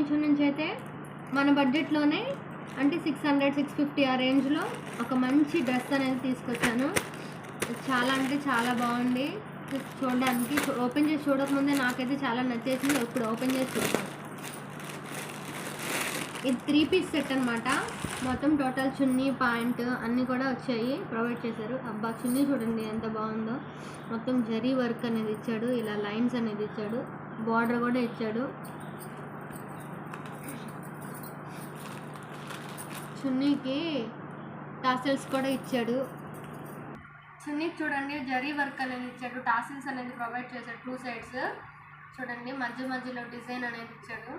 మీషో నుంచి అయితే మన బడ్జెట్లోనే అంటే 600-650 ఆ రేంజ్లో ఒక మంచి డ్రెస్ అనేది తీసుకొచ్చాను. చాలా అంటే చాలా బాగుంది చూడడానికి. ఓపెన్ చేసి చూడకముందే నాకైతే చాలా నచ్చేసింది. ఇప్పుడు ఓపెన్ చేసి చూద్దాం. ఇది 3 పీస్ సెట్ అనమాట. మొత్తం టోటల్ చున్నీ ప్యాంట్ అన్నీ కూడా వచ్చాయి, ప్రొవైడ్ చేశారు. అబ్బా చున్నీ చూడండి ఎంత బాగుందో. మొత్తం జరీ వర్క్ అనేది ఇచ్చాడు, ఇలా లైన్స్ అనేది ఇచ్చాడు, బార్డర్ కూడా ఇచ్చాడు. చున్నీకి టాసిల్స్ కూడా ఇచ్చాడు. చున్నీ చూడండి జరీ వర్క్ అనేది ఇచ్చాడు, టాసిల్స్ అనేది ప్రొవైడ్ చేశాడు 2 సైడ్స్. చూడండి మధ్య మధ్యలో డిజైన్ అనేది ఇచ్చాడు.